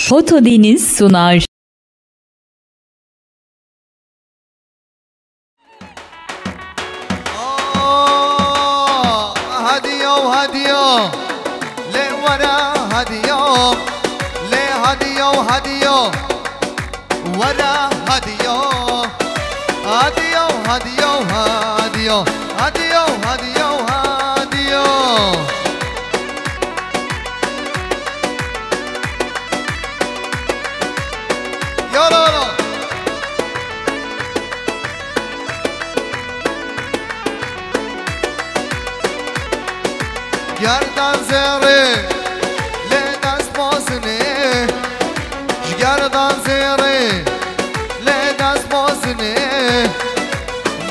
Fotodeniz sunar. هديو لي ورا هديو لي هديو ورا هديو هديو يلا گردن زیره لی دست بازنه گردن زیره لی دست بازنه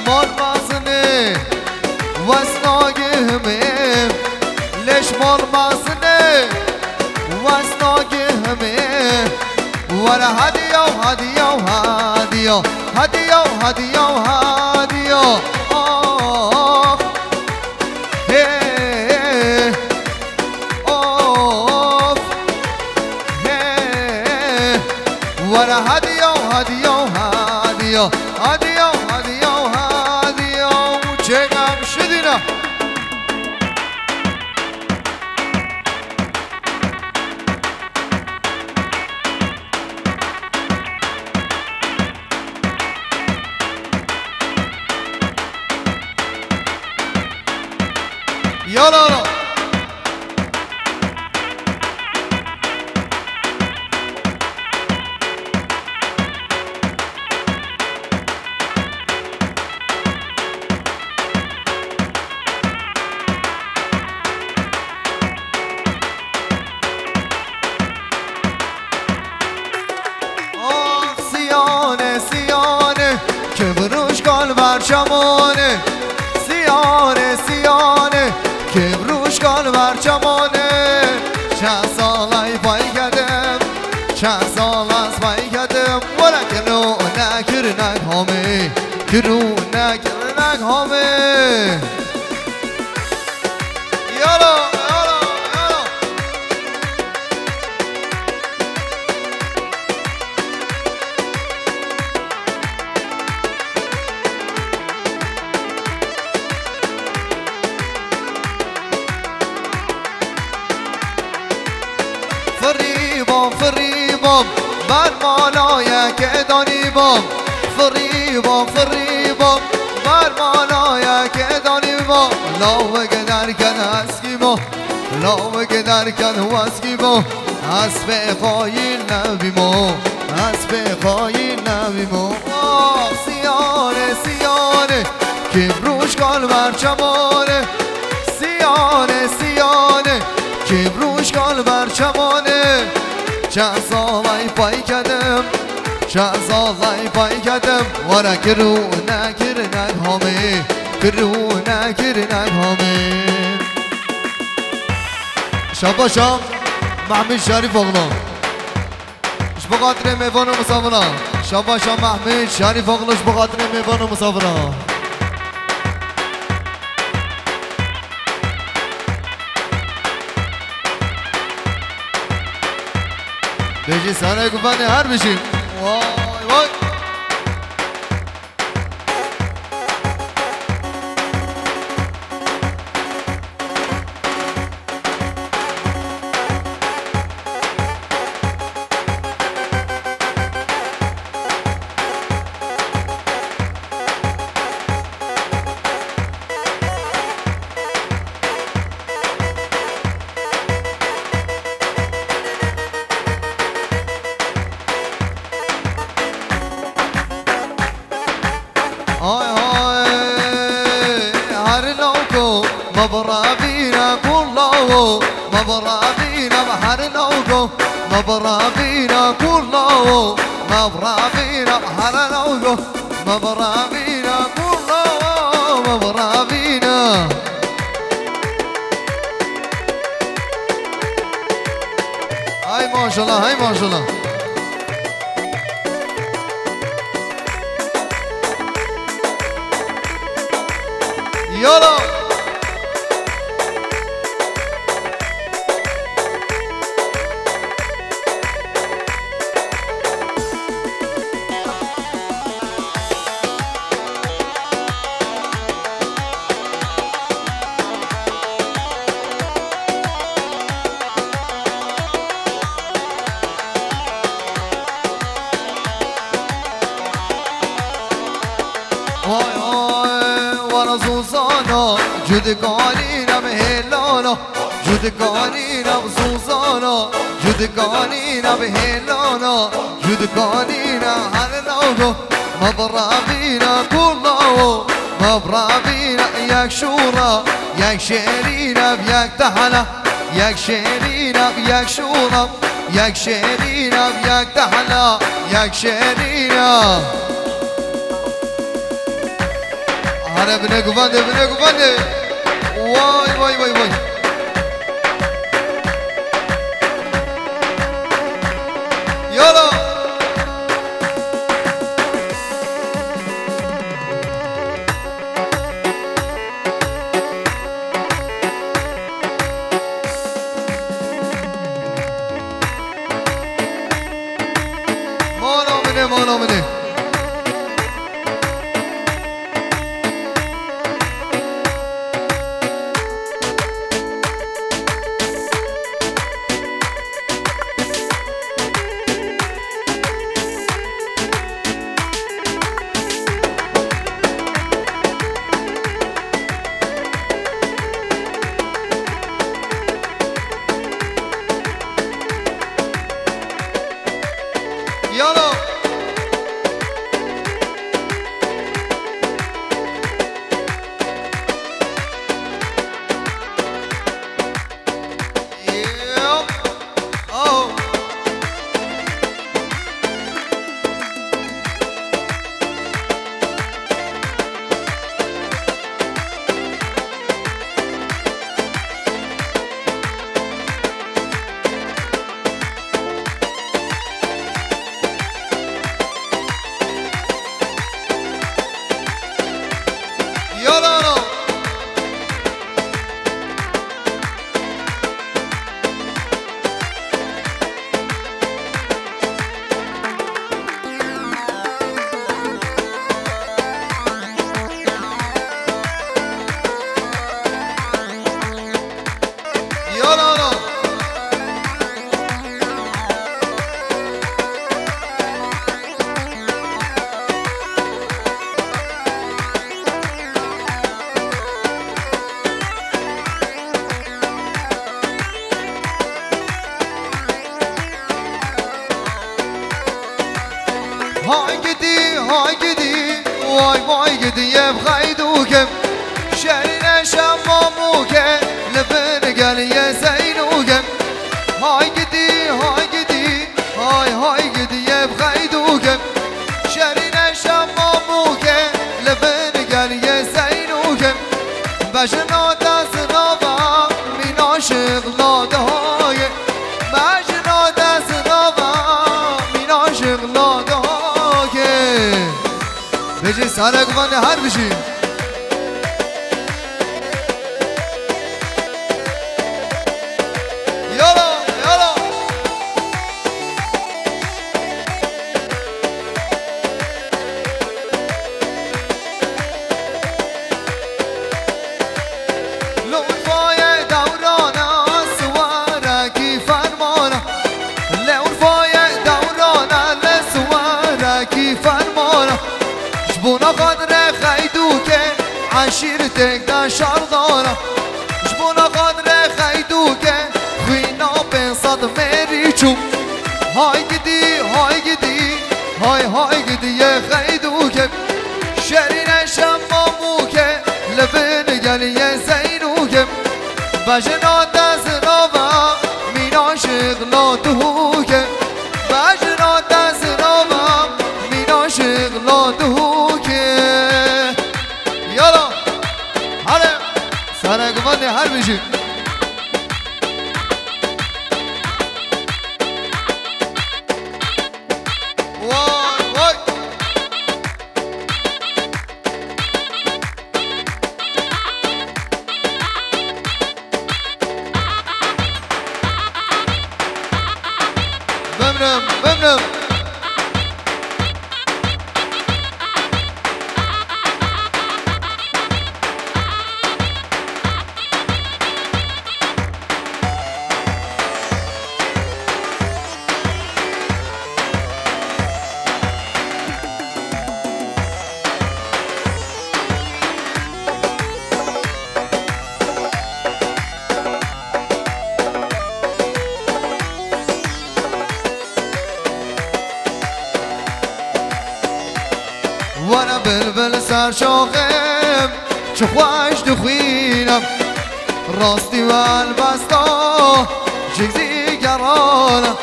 مال بازنه وستاگه همه لیش مال بازنه وستاگه همه ورا هدیو ورا هدیو چقم شدینا يلا سیانه که بروش کال برچمانه سیانه که بروش کال برچمانه چند سال ای پای کردم چند سال از پای کردم ولی کنو نکرنک همه یالا فریبام بر مالای که دانی بام فریبام بر مالای که دانی بام لاو گدر کن اسکی با لاو گدر کن اسکی با اسب خواهی نبی ما سیانه که بروش کال برچمانه سیانه که بروش کال برچمانه چند سال ای پای کردم ورا کرو نکرنک همه شام محمد شریف اغلا اش بخاطر میوان و مسافران شام محمد شریف اغلا اش بخاطر میوان و مسافران بجی سانه گفته هر بشیم وای مبرابينا كله مبرابينا بحر نوقو مبرابينا كله مبرابينا بحر نوقو مبرابينا كله مبرابينا هاي ما شاء الله يلا سوزانا جدگانینا به هلانا جدگانینا به سوزانا جدگانینا به هلانا جدگانینا هلانا مبرابینا کلاو مبرابینا یک شورا یک شیرینا یک تحلا یک شیرینا یک شورا یک شیرینا یک تحلا یک شیرینا هره بنگو بنده وای وای وای وای یالا مالا منه یالا های گدی وای گدی یبخی دوکم شرین شماموکه لبن گلی زینوکم های گدی یبخی دوکم شرین شماموکه لبن گلی زینوکم بجنا دست نوا من عاشق لاده بجنا دست نوا من عاشق لاده بجی سارا گوانه هر بشی یالا یالا لطفای دورانا سوارکی فرمانا لطفای دورانا لسوارکی فرمانا جبونا قدر خیدو که عشیرتک دا شردانا جبونا قدر خیدو که خوینا پنصد میری چوب های گدی یه خیدو که شرین شمامو که لبن گلی زینو که بجنا دست نوا من عاشق لادو که بجنا دست نوا من عاشق لادو که یالا هره سر گوانده هر بشی بمنم بلبل سرشاقم چه خوش دخوینم راستی و البستا جگزی گرانم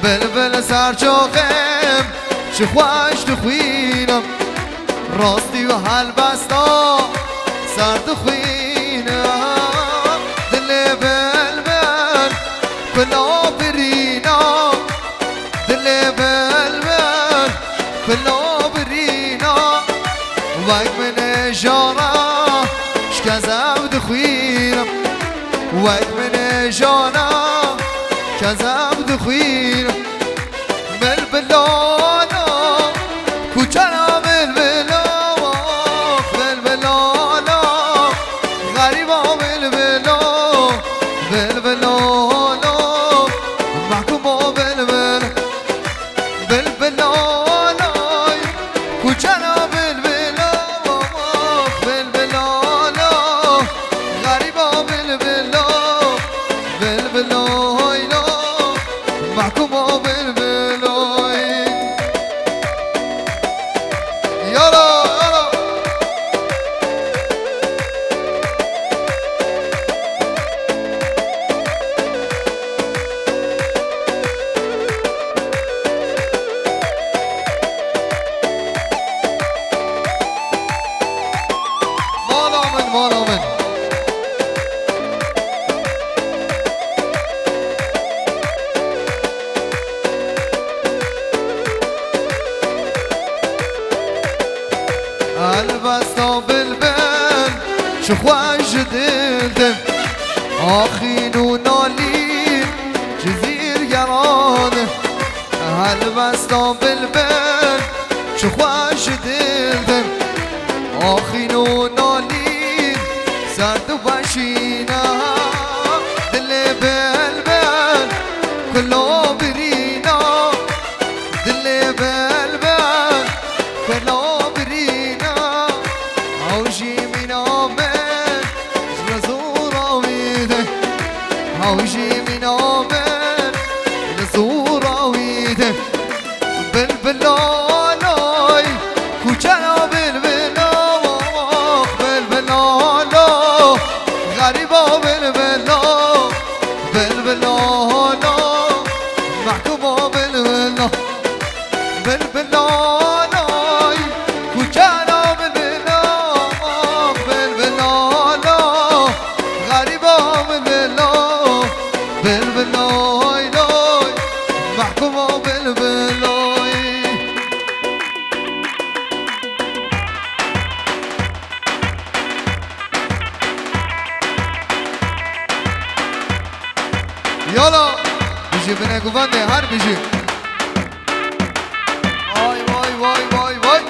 بلبل سرشاقم چه خوش دخوینم راستی و البستا سر دخوینم دل بلبل کلا برینا دل بلبل کلا برینا وقت من جانا شکزم دخوینم وقت من جانا شکزم دخوینم بلبلانا کوچنا بلبلا بلبلانا غریبا بلبلا بلبلانا محکوما بلبل بلبلانا کوچنا بلبلا بلبلانا غریبا بلبلا بلبلانا محکوما بلبلا یالا مالا من البستا بلبل چه خوش دلدم آخین و نالین چه زیرگرانه البستا بلبل چه خوش دلدم آخین و نالین سرد و بشینه دل بلبل کلا برینا دل بلبل کلا برینا حوشی من آمد رزور آویده حوشی من آمد رزور آویده بلبلانای کوچنا بلبلا بلبلانا غریبا بلبلا بلبلانا محکوما بلبلا بلبلانای کوچنا بلبلا بلبلانا غریبا بلبلا بلبلانا محکوما بلبلا یالا بیشی بینه گوونده هر بیشی وای وای وای وای وای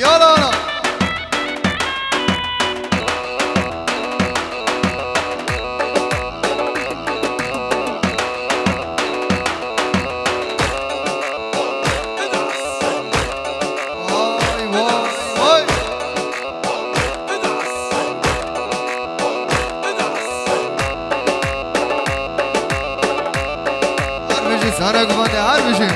یالا سارا گفته هر بشه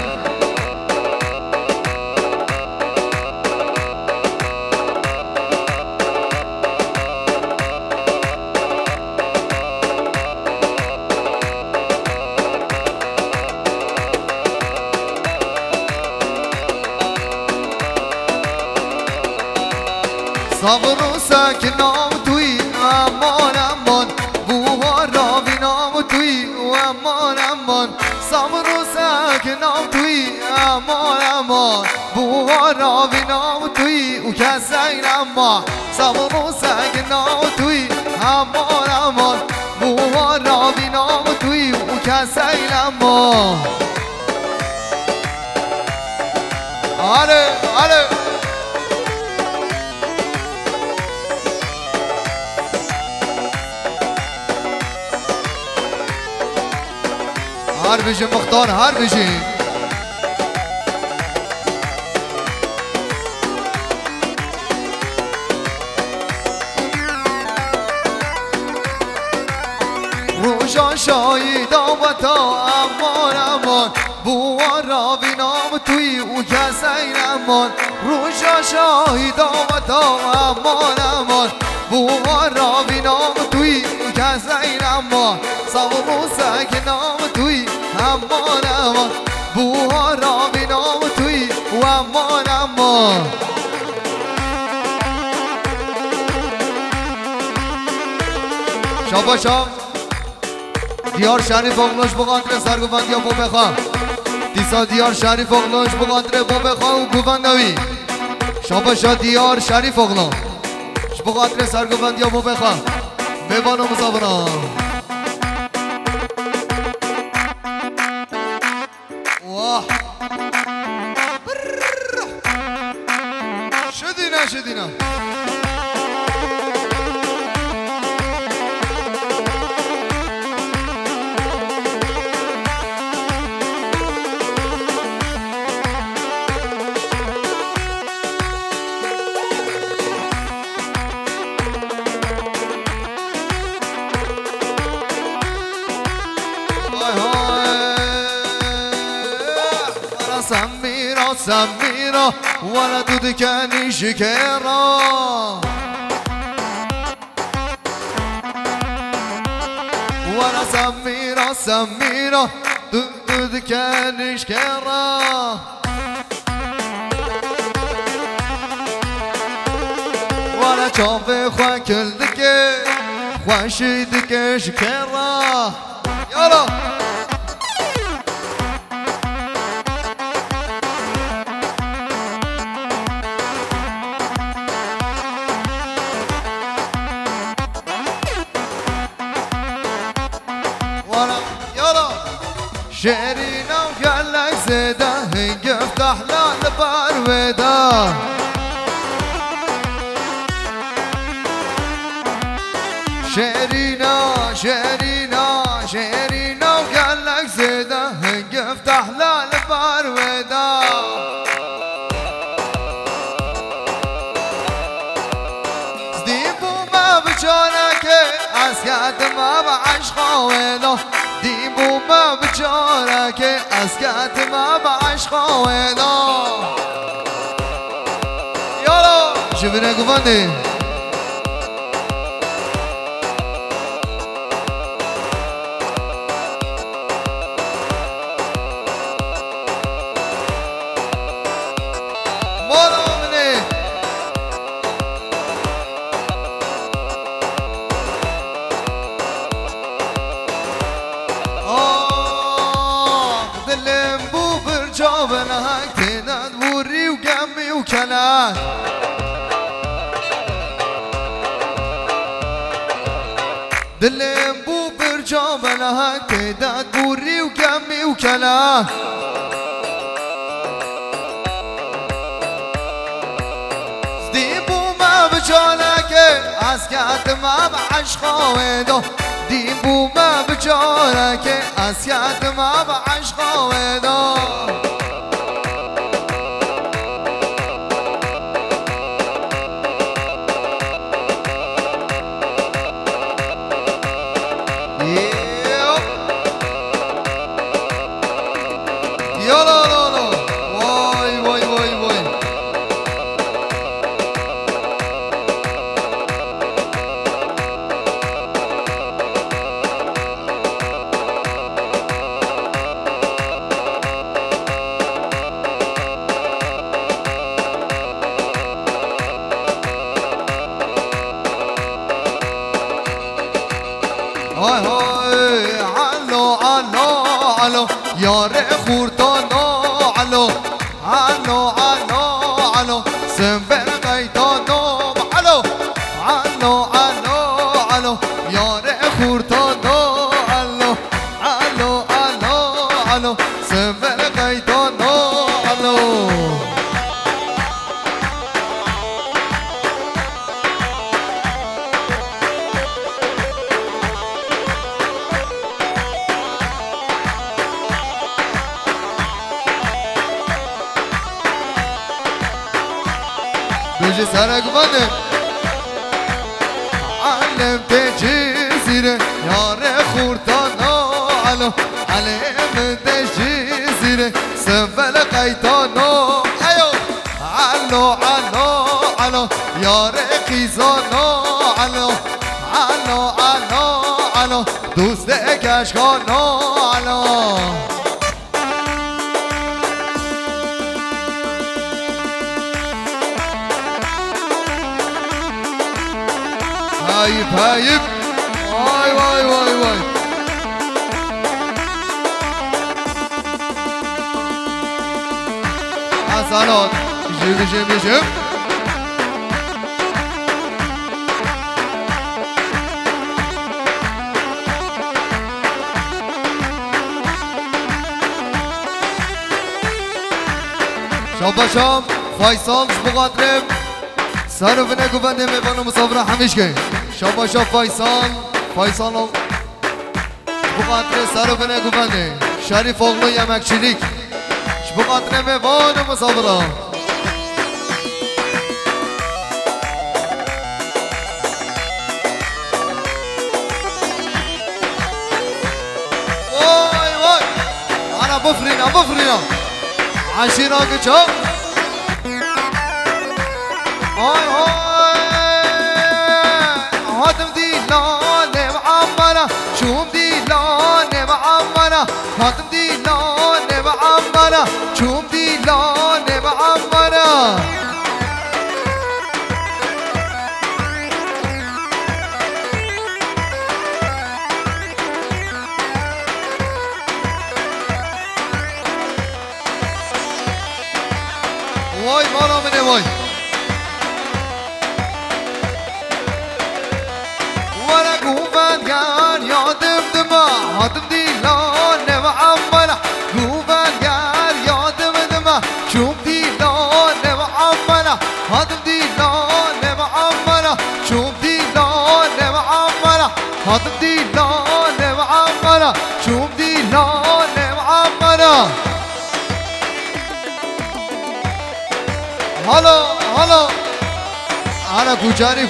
صبر و سکنام توی امان امان بوها راوینام توی امان امان صبر و سکنام توی امان امان بوها راوینام توی او کسی اما صبر و سکنام توی امان امان بوها راوینام توی او کسی اما آره آره هر بجی مختار هر بجی روشا شایی داوتا امان امان بوار را بینام توی او کسی نمان روشا شایی داوتا امان امان بوار را بینام توی او کسی نمان سامو سکنام توی امان امان بوار را بینام توی او امان امان شابا شاب دیار شریف اغلوش بقدر سرگوبندی بو بخواه دیسا دیار شریف اغلوش بقدر بو بخواه و گوبندوی شاباشا دیار شریف اغلوش بقدر سرگوبندی بو بخواه ببانو مصابنا واه شدینا شدینا سميرة ولا دودكاني شكيرة ولا سميرة سميرة دودكاني شكيرة ولا شوفي خوان كل دكي خوان شيدك شكيرة يلا شيرينا وقالك زيدا هنقف تحلال بارويدا شيرينا شيرينا شيرينا وقالك زيدا هنقف تحلال بارويدا زديبو ما بجونك اسكات ما بعشقه وينه دیبو ما بچاره که از کت ما با عشقا وینا یالا شبینه گفنده وكلات دلم بو برجام لهك تداد بوري وقمي وكلات ديبو ما بجانك اسكات ما بعشقا ويدو ديبو ما بجانك اسكات ما بعشقا ويدو یار خورتانو علو علو علو علو سنبر قیتانو علو علو علو علو یار خورتانو علو علو علو علو سنبر قیتانو علو علی سرک بنده علم تجزیره یار خوردانا علو علم تجزیره سنبل قیتانا ایو علو علو علو یار قیزانا علو علو علو علو دوست کشکانا علو هايب هايب واي واي واي واي حسنات جيب جيب جيب شام باشام فایسال بقدرم سر و نگو بنده میبانو مسافره همیش که شام باشام فایسال بقدر سر و نگو بنده شریف اغلو یمکچیلیک بقدر میبانو مسافره وای وای انا بفرینا عشیرا که چا هاي هاتم ديلاني معمرة شوم ديلاني معمرة هاتم ديلاني معمرة شوم ديلاني معمرة واي مالا مني واي هاتم ديلاني معمرة قوبان قال يادم دمه شوم ديلاني معمرة هاتم ديلاني معمرة شوم ديلاني معمرة هاتم ديلاني معمرة شوم ديلاني معمرة هلا هلا أنا كوشاري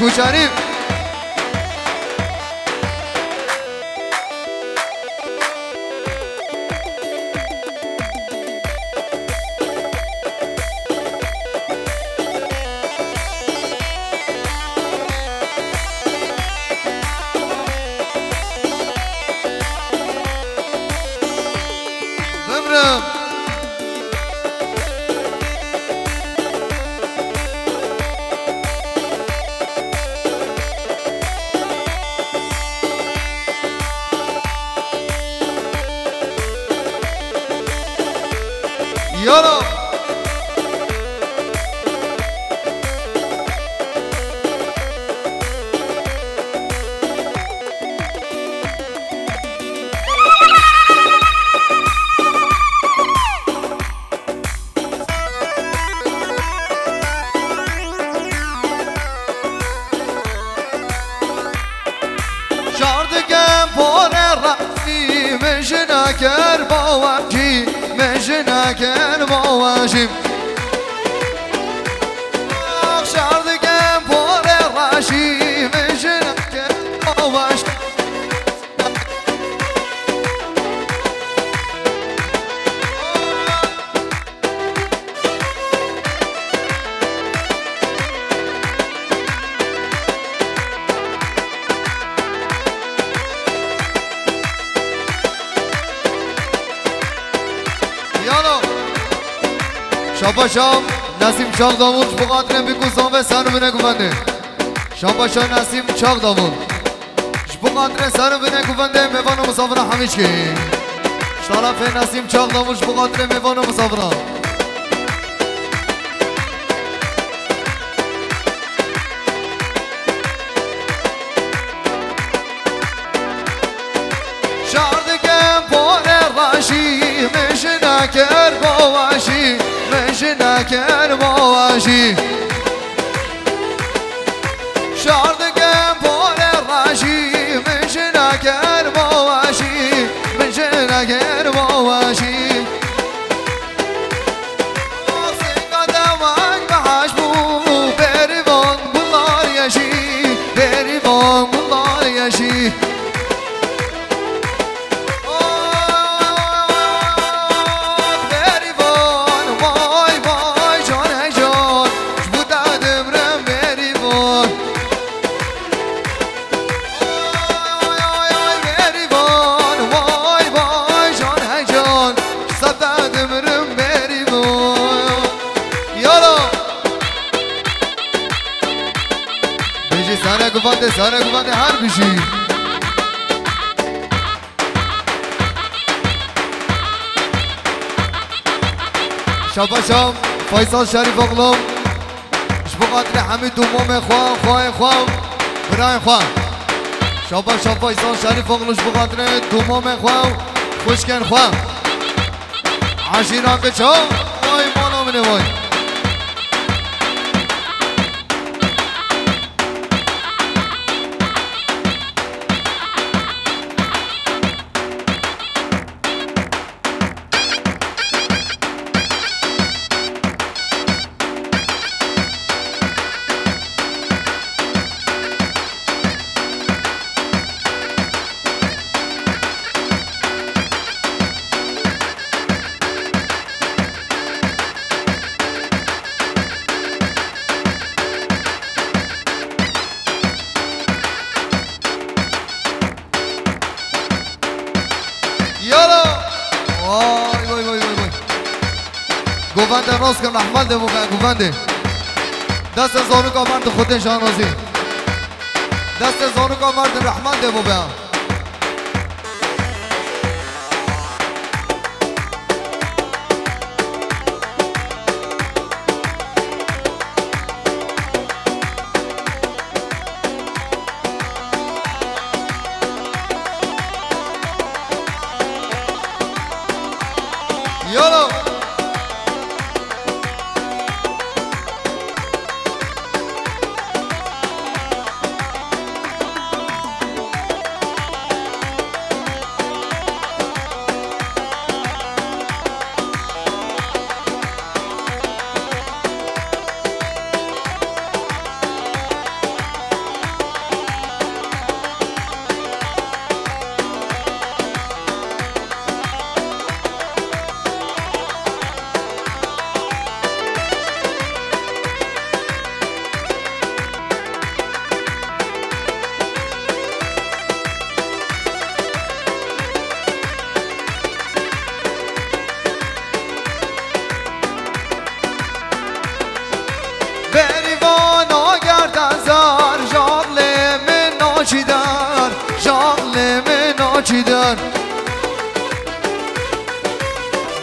يلا شاردگم پر رفتی مشنکر باوکی مشنکر باوشیم شاردگم پر رشی مشنکر باوشیم شام نسیم چاق دامون بقدرم بگوزم و سر بینه گفنده شام نسیم چاق دامون بقدر سر بینه گفنده میوان مسافره همیش که شرف نسیم چاق دامون بقدر میوان مسافره شاردگم پر رشی مشنکر باوشی مشنکر باوشی شاردگم پر رشی مشنکر باوشی مشنکر باوشی سنگا دوانگ بحش بو بری بشی سانه گفته هر بشی شام فیصل شریف اقلوم اش بقدر حمید دوموم خواه برای خواه شام فیصل شریف اقلوم اش بقدر دوموم خواه خوشکن خواه عشیران بچه وای مانا منه وای گوونده راست کن رحمت ده بگه گوونده دست زانو که مرد خود شانازی دست زانو که مرد رحمت ده بگه یالو چیدن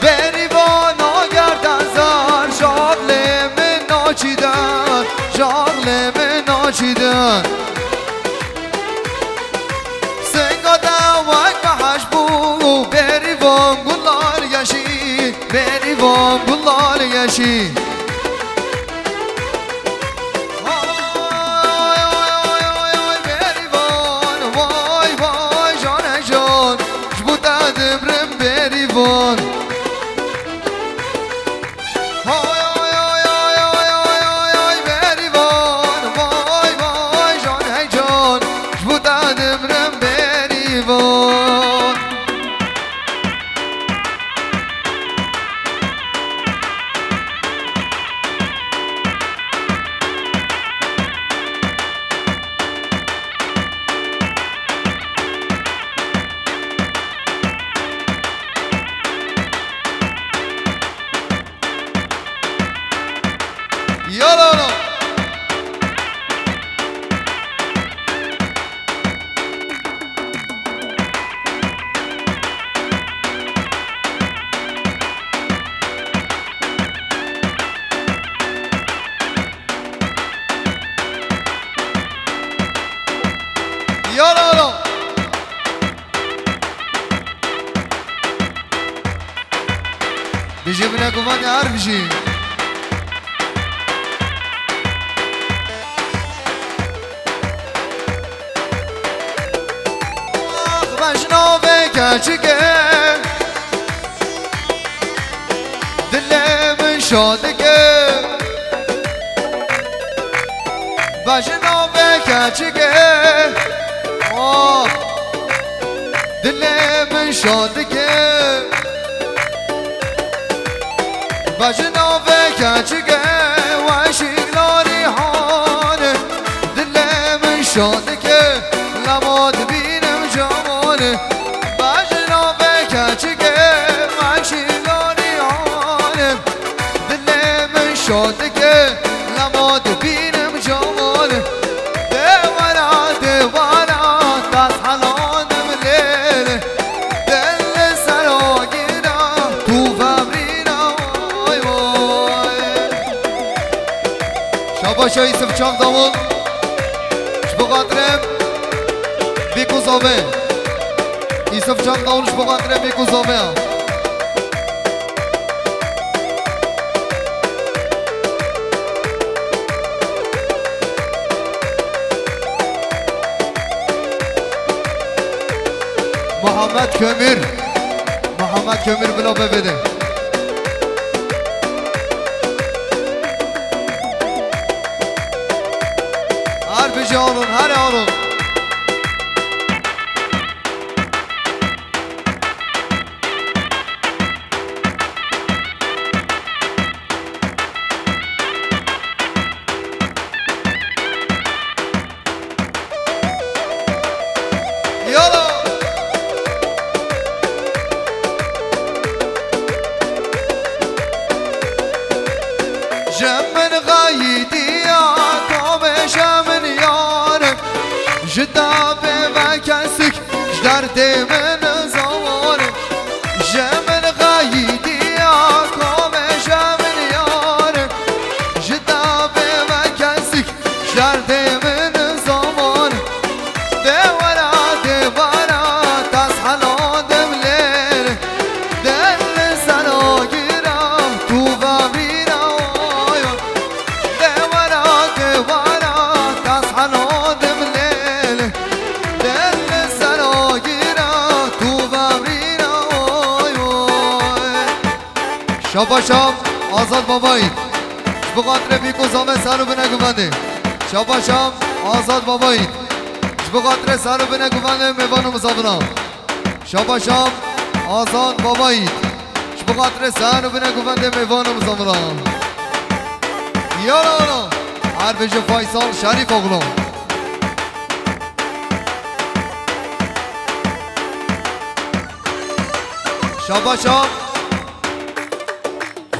بریوان آگردن زار شاغل من ناچیدن شاغل من ناچیدن سنگا دوک بحش بو بریوان گلال یشی بریوان گلال یشی بيجي بنا كمان عارف بيجي بشنو بكاشك دلي من شادك بشنو بكاشك دلي من شادك بجنا بكاشك وعشق ناري حانه دلي من شادك لما تبينم جماله بجنا بكاشك وعشق ناري حانه دلي من شادك لما تبينم جماله پاشا یوسف چام دامون بقدرم بیکو زاوه یوسف چام دامونش بقدرم بیکو زاوه محمد kömür بلا ببده هر بجانون هر آنون جمن غايدي يا طابش من يارك جدابي وكسك جدردي من زوارك جمن غايدي يا طابش من يارك جدابي وكسك جدردي من زوارك دورا دورا تصحى لادم ليل دل سناجرا تو بابينا شاباشام آزاد بابایی بقدر بیکو زامه سرو بینه گوونده شاباشام آزاد بابایی بقدر سرو بینه گوونده میوانو مصابنا شاباشام آزاد بابایی بقدر سرو بینه گوونده میوانو مصابنا یالا آنا حرفش فایسال شریف اغلام شاباشام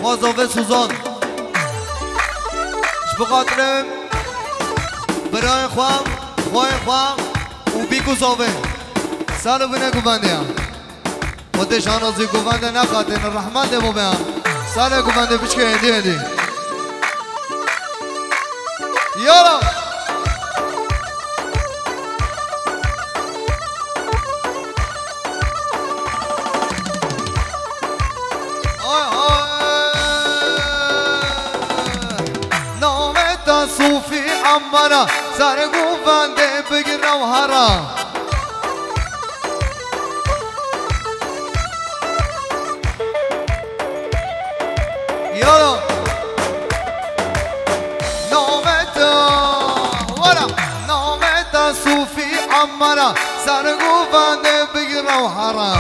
خوازاوه سوزان بقدرم برای خوام و بیکو زاوه سالو بینه گوونده هم خودش آنازی گوونده نخواهد این رحمت دمو به هم سال گوونده بچکه هدی یالا صوفي عمرا سرقوا فاندي بقرا وهرا يلا نومتا ورا نومتا صوفي عمرا سرقوا فاندي بقرا وهرا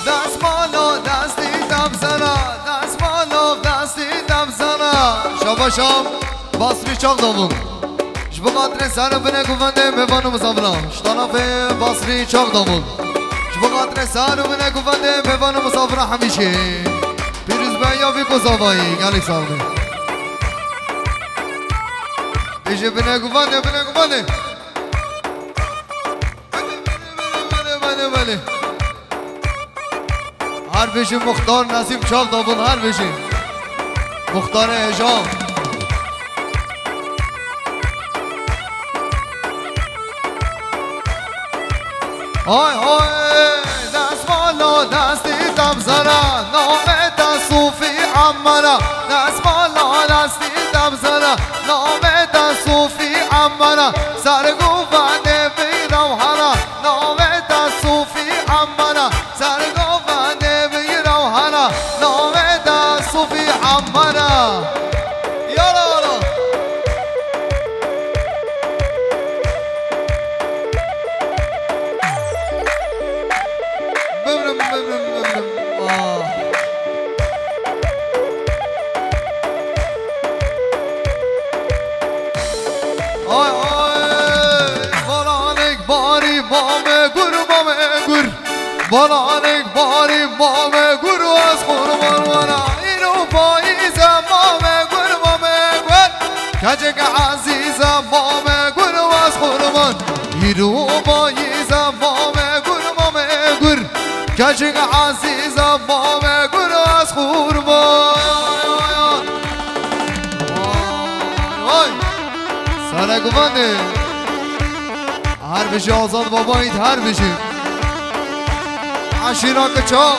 دست مالو دستی دمزنا دست مالو دستی دمزنا شاباشام باسری چاق دامون بقدر سر بینه گوونده میوانو مصابنا شطاناف باسری چاق دامون بقدر سر بینه گوونده میوانو مصابنا همیشه پیروز به یا بیکو زاوایی گلی سالمی ایشه بینه گوونده بله هر بشی مختار نسیم چاق دابون هر بشی مختار اجام های دست بالا دستی دمزنا نامه دست صوفی عمنا دست بالا دستی دمزنا نامه دست صوفی عمنا سرگو بنده بیرم هنا نامه دست صوفی عمنا سرگو بنده بیرم هنا نامه دست صوفی عمنا یالا بالانک باری مامه گرو از خورمان ونا اینو پاییز مامه گرو مامه گر کجک عزیز مامه گرو از خورمان اینو پاییز مامه گرو مامه گر کجک عزیز مامه گرو از خورمان گوانده هر بشی آزاد بابایید هر بشی عشیرا کچا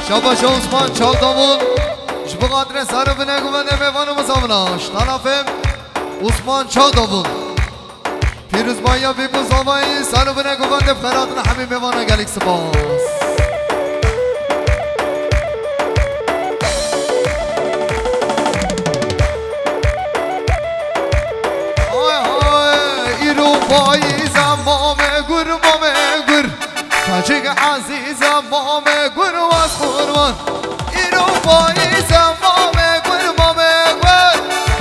شاباش عثمان چاودامون شبه قادر سر بینه گوانده میوان مسامناش طرفم عثمان چاودامون پیروز بایا بیبوز آوایی سر بینه گوانده بخیراتنا همین میوانه گلیک سپاس پاییزم مامه گر کچک عزیزم مامه گر واس قربان اینو پاییزم مامه گر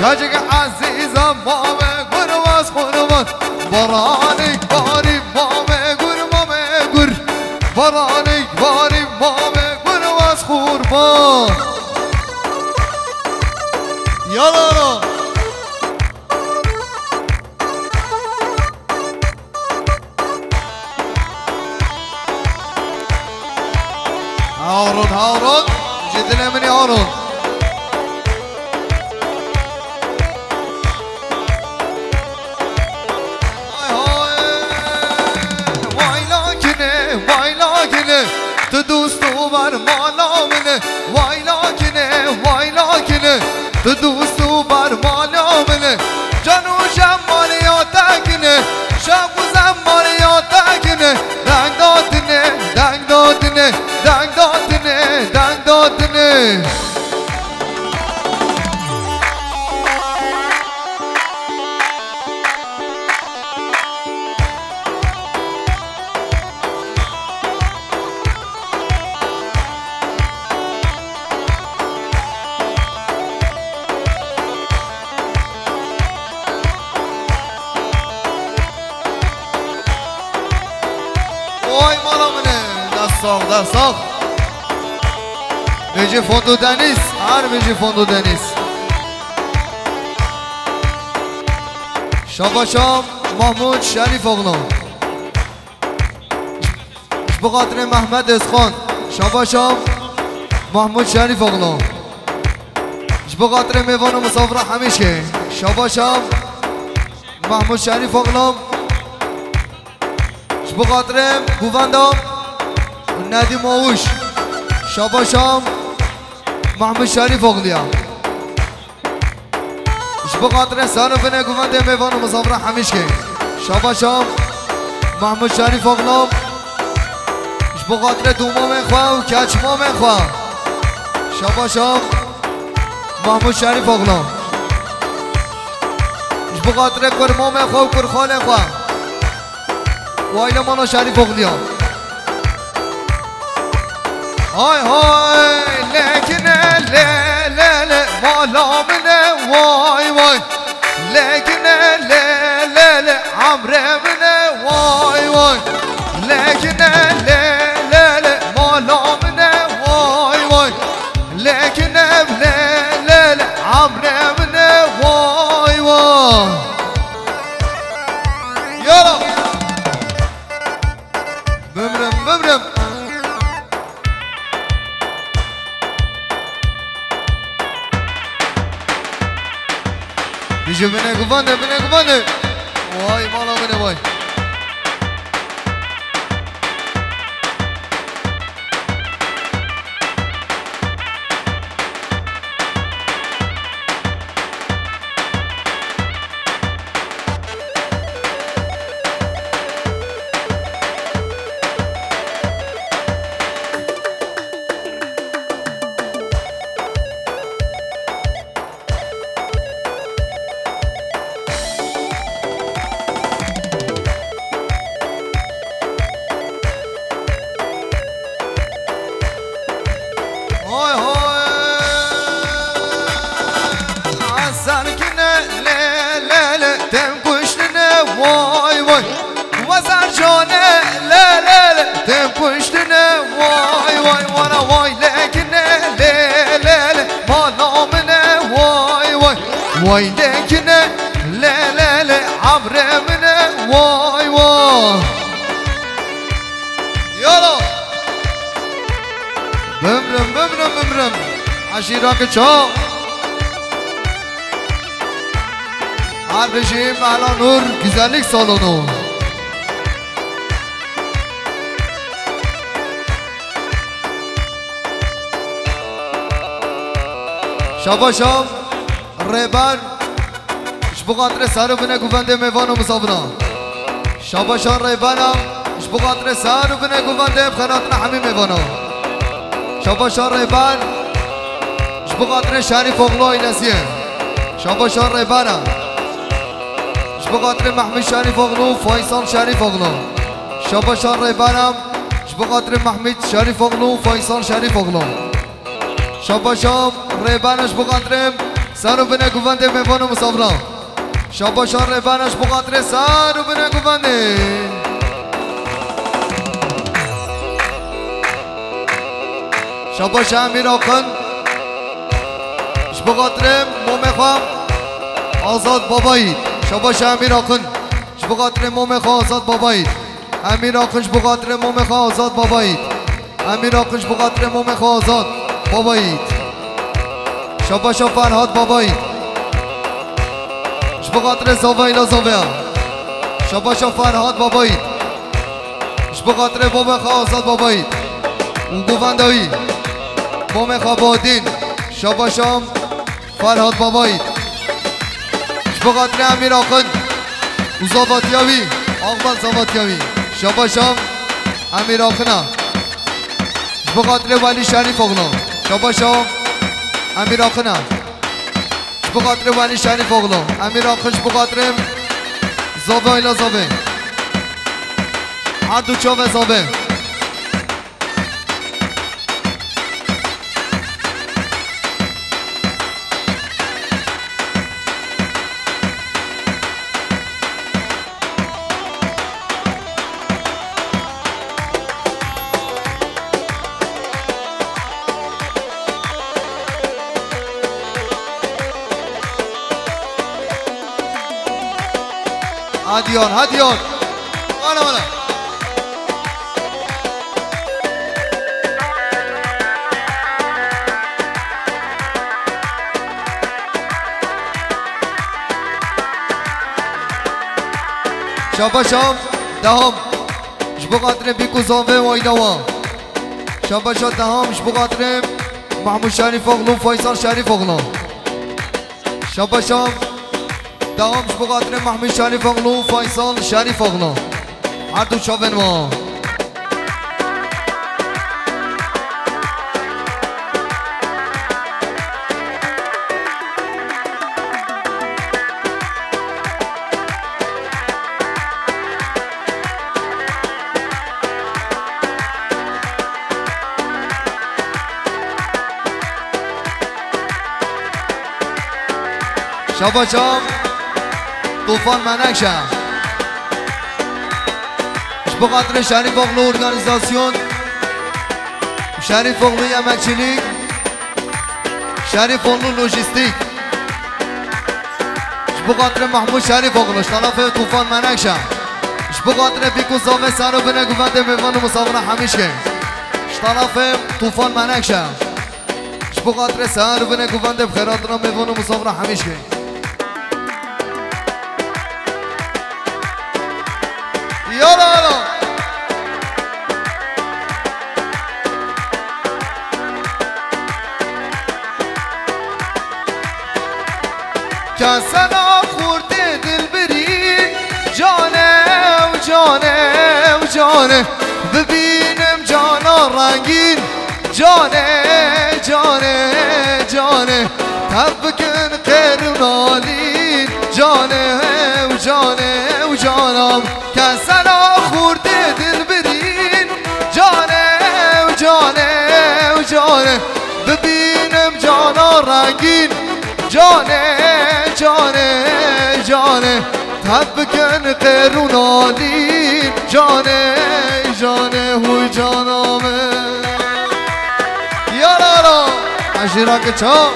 کچک عزیزم مامه گر واس قربان برانک باری مامه گر برانک باری مامه گر واس قربان یالا هارون جدنا مني هارون وای لاکنه تو دوستو بر مالا منه وای لاکنه تو دوستو بر مالا منه جانو شمال تکنه شب و زمان تکنه دنگ دادنه وای مالا منه دست ساق بيجي فندق دنيس عارف بيجي فندق دنيس شام محمود شریف اغلام بخاطر محمد اسخان شام محمود شریف اغلام بخاطر میوان و مسافر همیشه شام محمود شریف اغلام بخاطر گووندام ندیم آوش شام محمود شریف اغلیا بخاطر سانوفنه گوونده میوان و مسافر همیشه شام محمود شریف اغلام بخاطر دومام خواه و کچمام خواه شام محمود شریف اغلام بخاطر کرمام خواه و کرخال خواه وایل مانا شریف اغلیا های لکنه ل مالا منه وای لکنه ل عمره منه وای لکنه ل مالا منه وای لکنه ل عمره منه وای یالا بمرم بيجي بنا قبانه واي مالا منه واي وای عشیران چا هر بشیم الان نور گزالیک سالونو شاباشام ریبان شبقاتر سارو بنه گوونده میوان و مصابنا شاباشان ریبانم شبقاتر سارو بنه گوونده بخناتنا حمی میوانا شاباشان ریبان شبقاتر شریف اغلوی نسیه شاباشان ریبانم شبقاتر محمد شریف اغلو فایسال شریف اغلو شاباشان ریبانم شبقاتر محمد شریف اغلو فایسال شریف اغلو شاباشام ریبانش بقدرم سر و بنه گوونده میوان و مصابنا شاباشان ریبانش بقدر سر و بنه گوونده شاباش امیر آقن بقدرم مومخوام آزاد بابایی شاباش امیر آقن بقدر مومخوام آزاد بابایی امیر آقنش بقدر مومخوام آزاد بابایی امیر آقنش بقدر مومخوام آزاد بابایید شاباشا فرهاد بابایید شبقاتر زاویلا زاویا شاباشا فرهاد بابایید شبقاتر بابخا آزاد بابایید اون گووندایی بامخا بادین شاباشا فرهاد بابایید شبقاتر امیر آقن و زاواتیاوی آقبال زاواتیاوی شاباشا امیر آقنا شبقاتر ولی شریف اغنا شاباشا امیر آقنا شبقاتر ولی شریف اغنا امیر آقن شبقاتر زاوه ایلا زاوه هر دو چاوه زاوه هدیان هدیان آنا آنا شاباشام دهم شبقاتر بیکو زاوه و ایدوا شاباشا دهم شبقاتر محمود شریف اغلو فایسال شریف اغلو شاباشام دهم شبقاتر محمود شریف اغلو فایسال شریف اغلو هر دو چاون ما شاباشام طوفان منکشم بقدر شریف اغلو ارگانیزاسیون شریف اغلو یمکچیلیک شریف اغلو لوجیستیک بقدر محمود شریف اغلو طرف طوفان منکشم بقدر بیکو زاوه سر و بنه گوونده میوان و مسابقه همیشه طرف طوفان منکشم بقدر سر و بنه گوونده بخیرات را میوان و مسابقه همیشه یالا کسنا خورده دل برین جانه و جانه و جانه ببینم جانا رنگین جانه جانه جانه تب کن خیر و نالین جانه و جانه و جانم کسنا خورده دل برین جانه و جانه و جانه ببینم جانا رنگین جانه جانه جانه تب کن خیر و نالین جانه جانه و جانمه یارا عشیرا که چا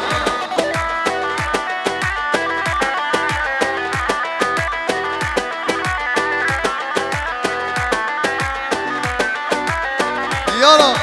یارا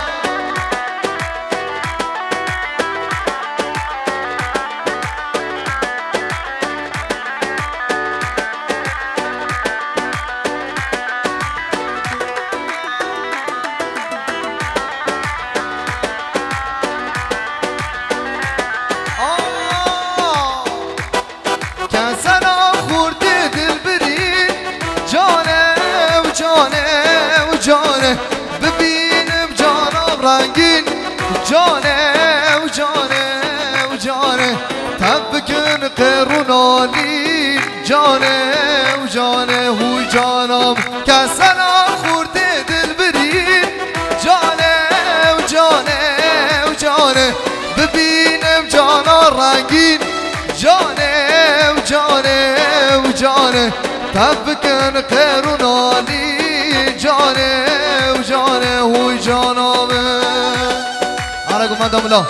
جانه و جانه و جانه تب بکن قرونالی جانه و جانه هوی جانم کسنا خورده دل برین جانه و جانه و جانه ببینم جانا رنگین جانه و جانه و جانه تب بکن قرونالی جانه و جانه هوی جانم عليكم عندهم الله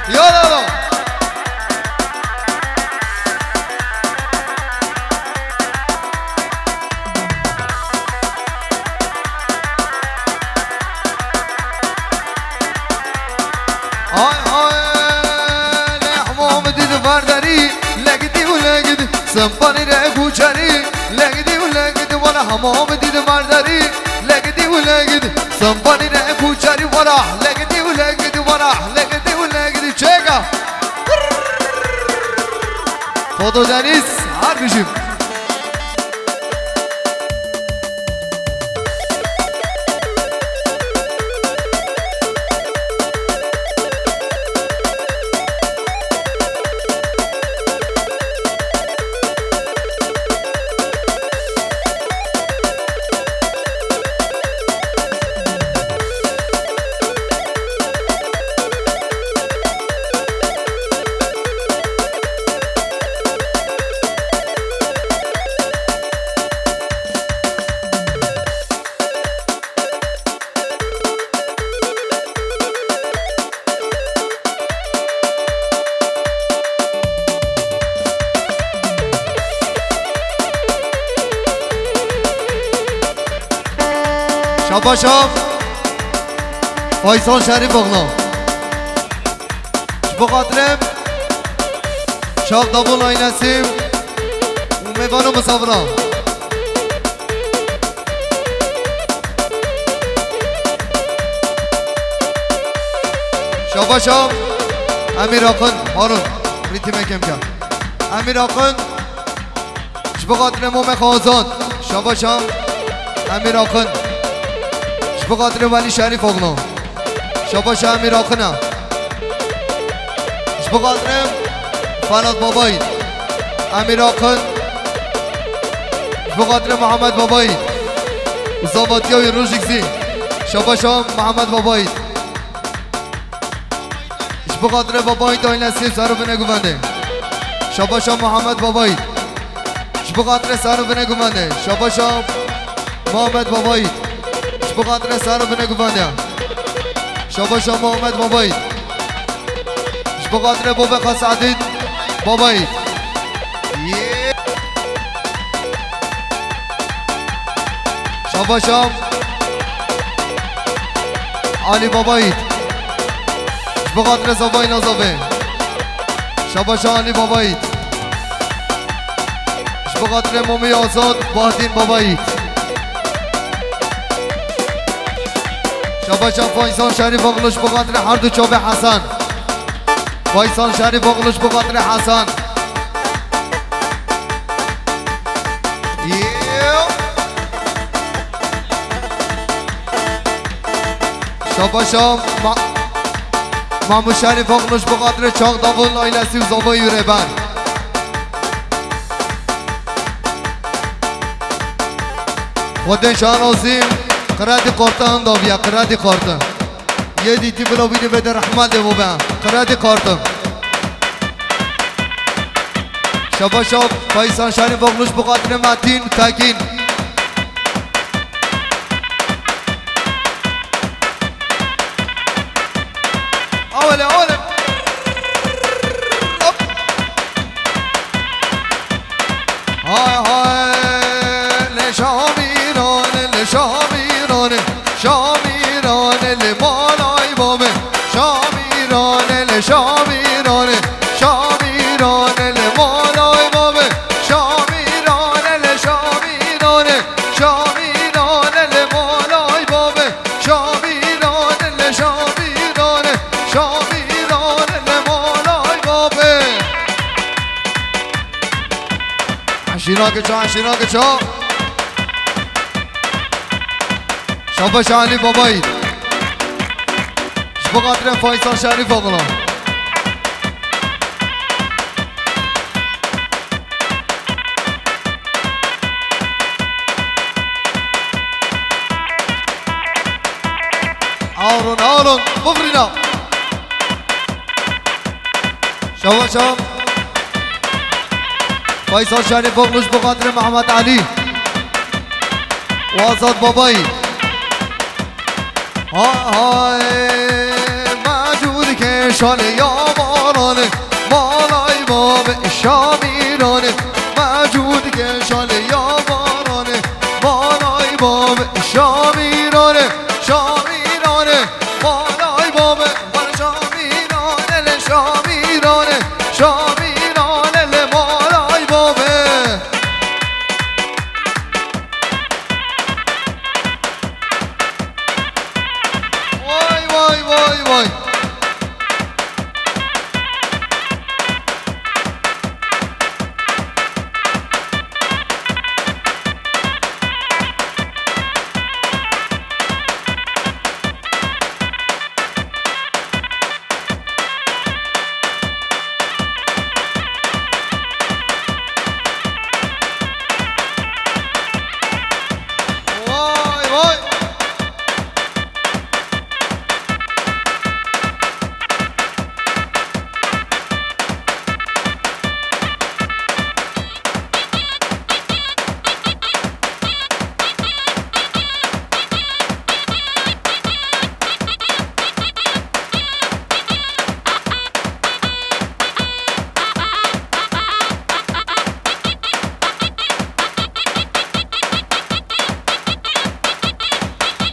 يلا برداری لگدی و لگدی سنبانی رگو چری لگدی و لگدی والا همام دید برداری لگدی و لگدی سنبانی رگو چری والا لگدی و لگدی والا لگدی و لگدی چگا فوتو دنیز هر بشیم شاباشم فایسان شریف اغنا بخاطرم شاب دابون آی نسیم میوان و مسافران شاباشم امیر آقن هارون ریتی مکم کرد امیر آقن بخاطرم اومه خوازان شاباشم امیر آقن بخاطر ولی شریف اغنا شاباش امیر آقنا بخاطرم فراد بابایی امیر آقن بخاطر محمد بابایی زاواتیا و روشکسی شاباش محمد بابایی بخاطر بابایی دای نصیب سر و بنگو بنده شاباش محمد بابایی بخاطر سر و بنگو بنده شاباش محمد بابایی بخاطر سر و بنگو بنده شاباش محمد بابایی بخاطر بابا خاص عدید بابایی شاباش علی بابایی بخاطر زبای نازابه شاباش علی بابایی بخاطر مومی آزاد باهدین بابایی شاباشم فایسان شریف اغلوش بخاطر هر دو چوب حسن فایسان شریف اغلوش بخاطر حسن شاباشم مامو شریف اغلوش بخاطر چاق داون آیلسی و زابای یوره بر خودن شانوزیم قرادی قرطان دابیا قرادی قرطان یه دیتی بلا بینی بده رحمت دیو بهم قرادی قرطان شاباشاب فایسان شریف بغلوش بخاطر متین تاکین اوله های لشامیرانه شامیرانه لمالای بابه شامیرانه لشامیرانه شامیرانه لمالای بابه شامیرانه لشامیرانه شامیرانه لمالای بابه شامیرانه لشامیرانه شامیرانه لمالای بابه عشینا که چا بابا شانی بابایی بقدر فایسال شریف آقلا آرون بفرینا شما فایسال شریف آقلوش بقدر محمد علی و آزاد بابایی های موجود که شانه یا بارانه بالای باب شامیرانه موجود که شانه یا بارانه بالای باب شامیرانه شامیرانه بالای باب شامیرانه شامیرانه شامیرانه بالای بابه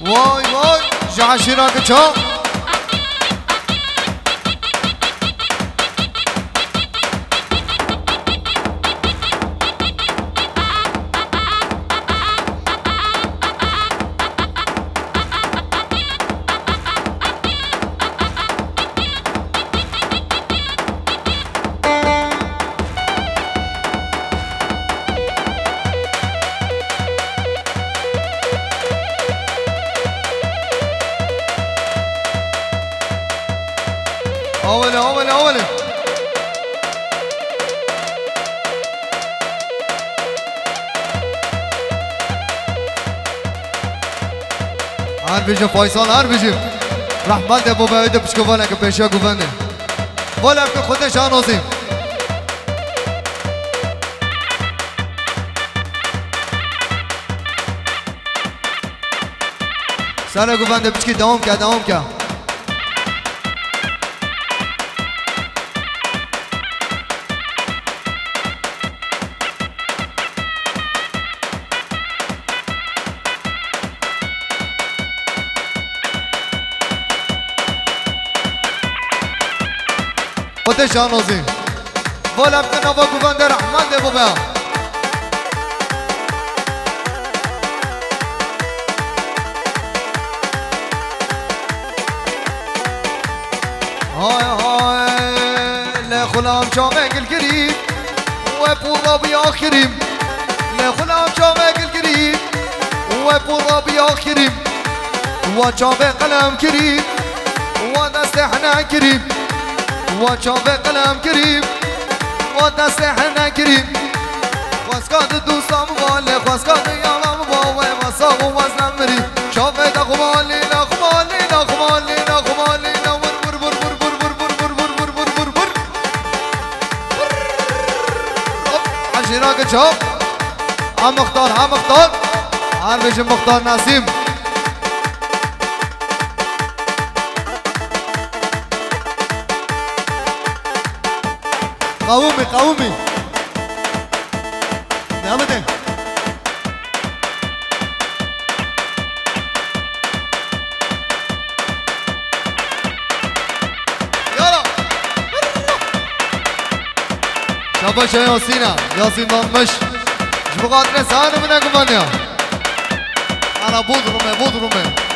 وای جعشیرا که چا اوله هر بیشه فایسال هر بیشه رحمت ابو باید پشکوانه که پیشه گوونده والا که خودش آنوزیم سر گوونده پشکی دوام که خودش آنوزیم والا که نوا گوونده رحمت ابو باید خلام شامك القريب وابو ربي اخريم لا خلام شامك القريب وابو ربي اخريم وشامك قلم كريم ودستحنا كريم وشامك قلم كريم ودستحنا كريم واسكاد دوسام والي واسكاد يلا مباوي وصاغ وزنمري شامك اخوالي لا اخوالي لا اخوالي لا اخوالي لا عشيراك تشوف هم مختار عارفش مختار نسيم قومي نعمتين يلا شاباش يا ياسين ضمش جبقات نسان من اقمانيا انا بودرمي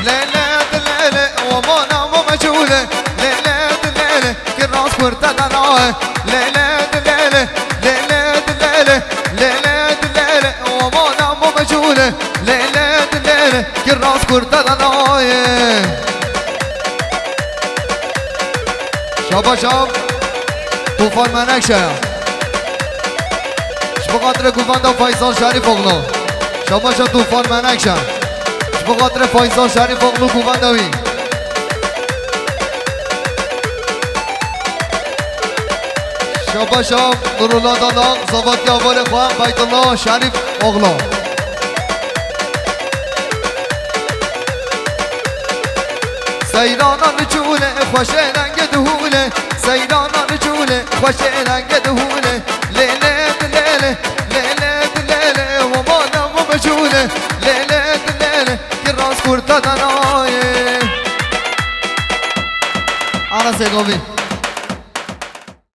لیله لیله و مانم و مجوله لیله لیله که راست کرده دناه لیله لیله لیله لیله لیله لیله و مانم و مجوله لیله لیله که راست کرده دناه شابا شاب طوفان منکشه بخاطر گوفند فایزان شریف اغلو شما شد طوفان منکشم بخاطر فایزان شریف اغلو گوفندوی شما شب نورالله دادان زوادی آوال خواه بیت الله شریف اغلو سیرانان جوله خوشه رنگ دهوله سیرانان جوله خوشه رنگ دهوله لیله لیله لیله لیله و مانم و مجوله لیله لیله که راست کرده دنایه. آره سیگاوی